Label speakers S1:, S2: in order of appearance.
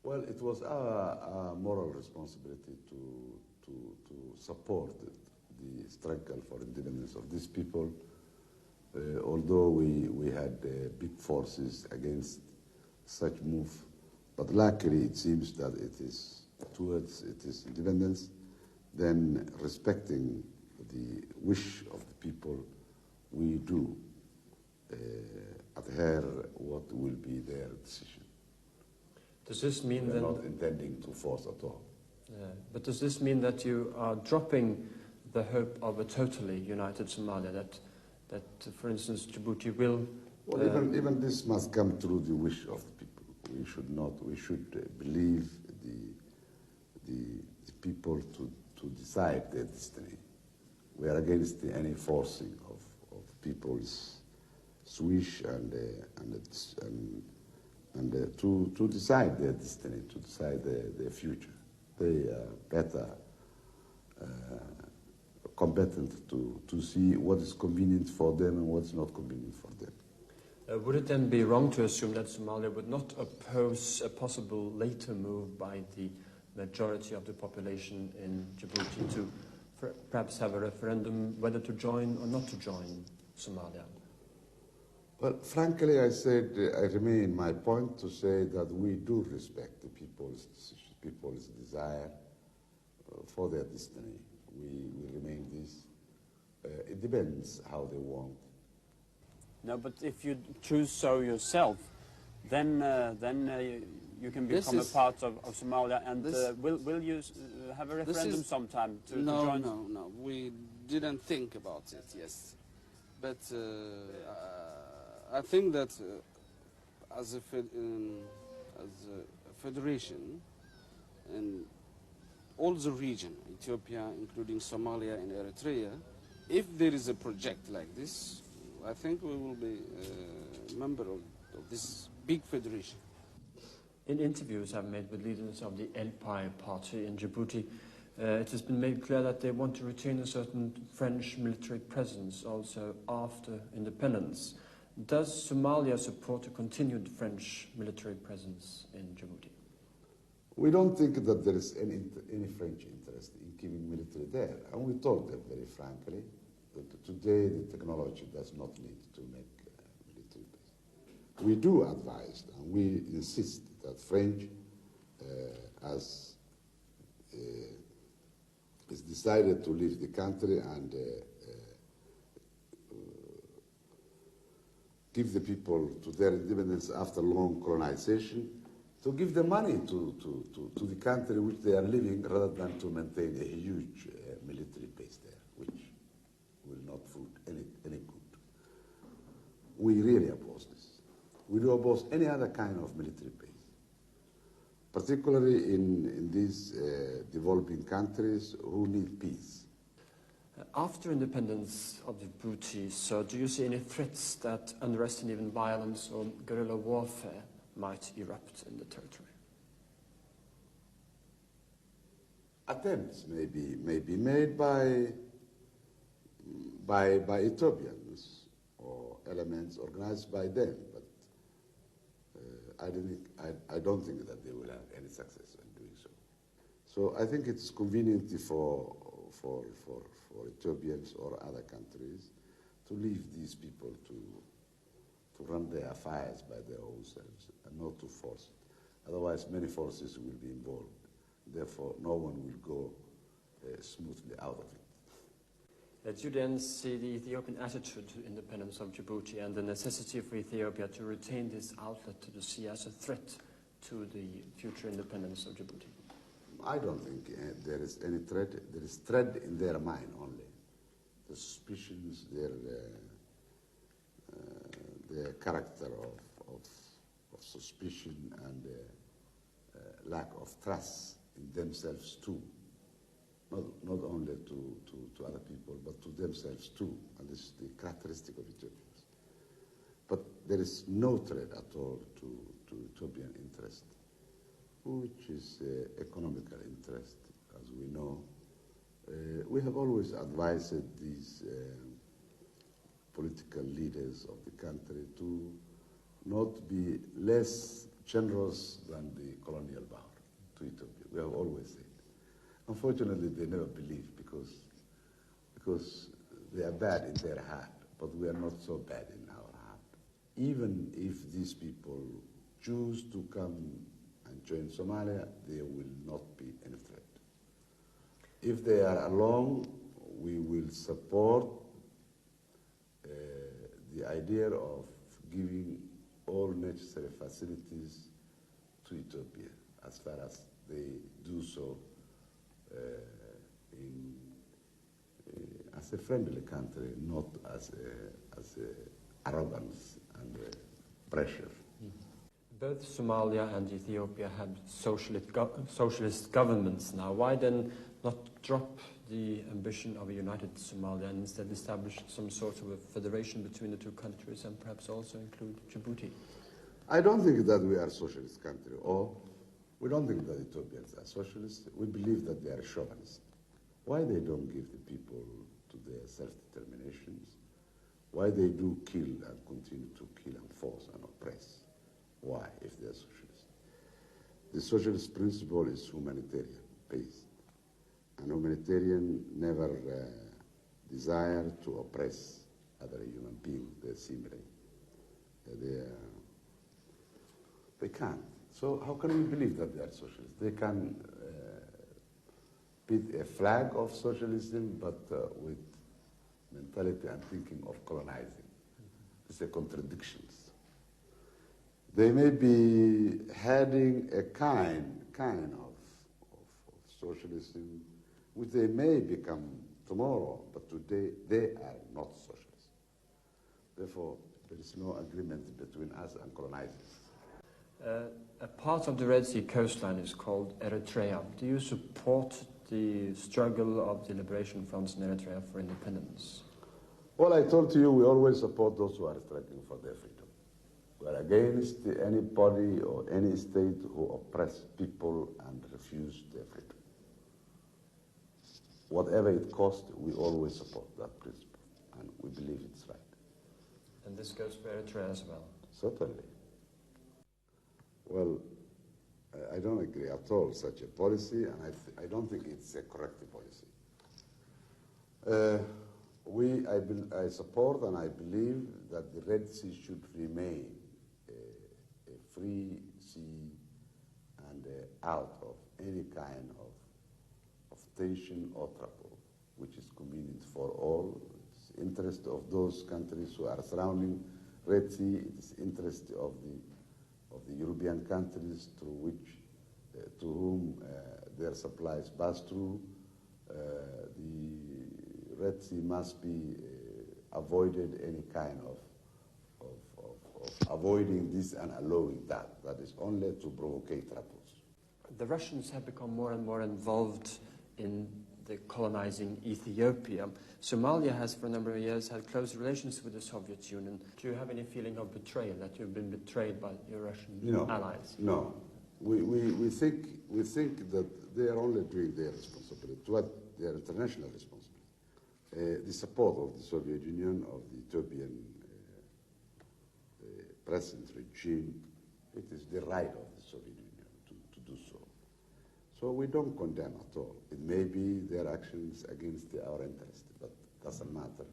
S1: Well, it was our moral responsibility to support the struggle for independence of these people, although we had big forces against such move. But luckily, it seems that it is towards its independence, then respecting the wish of the people, we do adhere what will be their decision.
S2: Does this mean
S1: We're
S2: then...
S1: not intending to force at all.
S2: But does this mean that you are dropping the hope of a totally united Somalia, that for instance, Djibouti will...
S1: Well, even this must come through the wish of the people. We should believe the people to decide their destiny. We are against any forcing of people's wish and to decide their destiny, to decide their future. They are better competent to see what is convenient for them and what's not convenient for them.
S2: Would it then be wrong to assume that Somalia would not oppose a possible later move by the majority of the population in Djibouti to perhaps have a referendum whether to join or not to join Somalia?
S1: Well, frankly, I remain my point to say that we do respect the people's decision, people's desire for their destiny. We remain this. It depends how they want.
S3: No, but if you choose so yourself, then you can become a part of Somalia. And will you have a referendum sometime to join?
S4: No. We didn't think about it. Yes, but I think that as a federation and all the region, Ethiopia, including Somalia and Eritrea, if there is a project like this, I think we will be a member of this big federation.
S2: In interviews I've made with leaders of the Empire Party in Djibouti, it has been made clear that they want to retain a certain French military presence also after independence. Does Somalia support a continued French military presence in Djibouti?
S1: We don't think that there is any French interest in keeping military there, and we told them very frankly that today the technology does not need to make military base. We do advise and we insist that French has decided to leave the country and give the people to their independence after long colonization, to give the money to the country which they are living rather than to maintain a huge military base there, which will not fruit any good. We really oppose this. We do oppose any other kind of military base, particularly in these developing countries who need peace.
S2: After independence of Djibouti, so do you see any threats that unrest and even violence or guerrilla warfare might erupt in the territory?
S1: Attempts may be made by Ethiopians or elements organized by them, but I don't think that they will have any success in doing so. So I think it's convenient for Ethiopians or other countries to leave these people to run their affairs by their own selves and not to force it. Otherwise, many forces will be involved. Therefore, no one will go smoothly out of it.
S2: Do you then see the Ethiopian attitude to independence of Djibouti and the necessity for Ethiopia to retain this outlet to the sea as a threat to the future independence of Djibouti?
S1: I don't think there is any threat. There is threat in their mind only. The suspicions, their character of suspicion and lack of trust in themselves too. Not only to other people, but to themselves too. And this is the characteristic of Ethiopians. But there is no threat at all to Ethiopian interest, which is economical interest, as we know. We have always advised these political leaders of the country to not be less generous than the colonial power to Ethiopia. We have always said. Unfortunately, they never believe because they are bad in their heart, but we are not so bad in our heart. Even if these people choose to come and join Somalia, there will not be any threat. If they are alone, we will support the idea of giving all necessary facilities to Ethiopia, as far as they do so as a friendly country, not as arrogance and pressure.
S2: Both Somalia and Ethiopia have socialist governments now. Why then not drop the ambition of a united Somalia and instead establish some sort of a federation between the two countries and perhaps also include Djibouti?
S1: I don't think that we are a socialist country, or we don't think that Ethiopians are socialists. We believe that they are chauvinists. Why they don't give the people to their self-determinations? Why they do kill and continue to kill and force and oppress? Why, if they are socialists? The socialist principle is humanitarian-based, and humanitarian never desire to oppress other human beings. They seemingly they can't. So how can we believe that they are socialists? They can beat a flag of socialism, but with mentality and thinking of colonizing. It's a contradictions. They may be heading a kind of socialism, which they may become tomorrow, but today they are not socialists. Therefore, there is no agreement between us and colonizers.
S2: A part of the Red Sea coastline is called Eritrea. Do you support the struggle of the liberation fronts in Eritrea for independence?
S1: Well, I told you, we always support those who are struggling for their freedom. We are against anybody or any state who oppress people and refuse their freedom. Whatever it costs, we always support that principle, and we believe it's right.
S2: And this goes for Eritrea as well?
S1: Certainly. Well, I don't agree at all with such a policy, and I don't think it's a correct policy. I support and I believe that the Red Sea should remain a free sea and out of any kind of tension or trouble, which is convenient for all. It's the interest of those countries who are surrounding Red Sea. It is the interest of the European countries to whom their supplies pass through. The Red Sea must be avoided, any kind of avoiding this and allowing that. That is only to provocate troubles.
S2: The Russians have become more and more involved in the colonizing Ethiopia. Somalia has for a number of years had close relations with the Soviet Union. Do you have any feeling of betrayal, that you've been betrayed by your Russian allies?
S1: No. We think that they are only doing their responsibility, their international responsibility. The support of the Soviet Union, of the Ethiopian present regime, it is the right of the Soviet Union to do so. So we don't condemn at all. It may be their actions against our interest, but doesn't matter.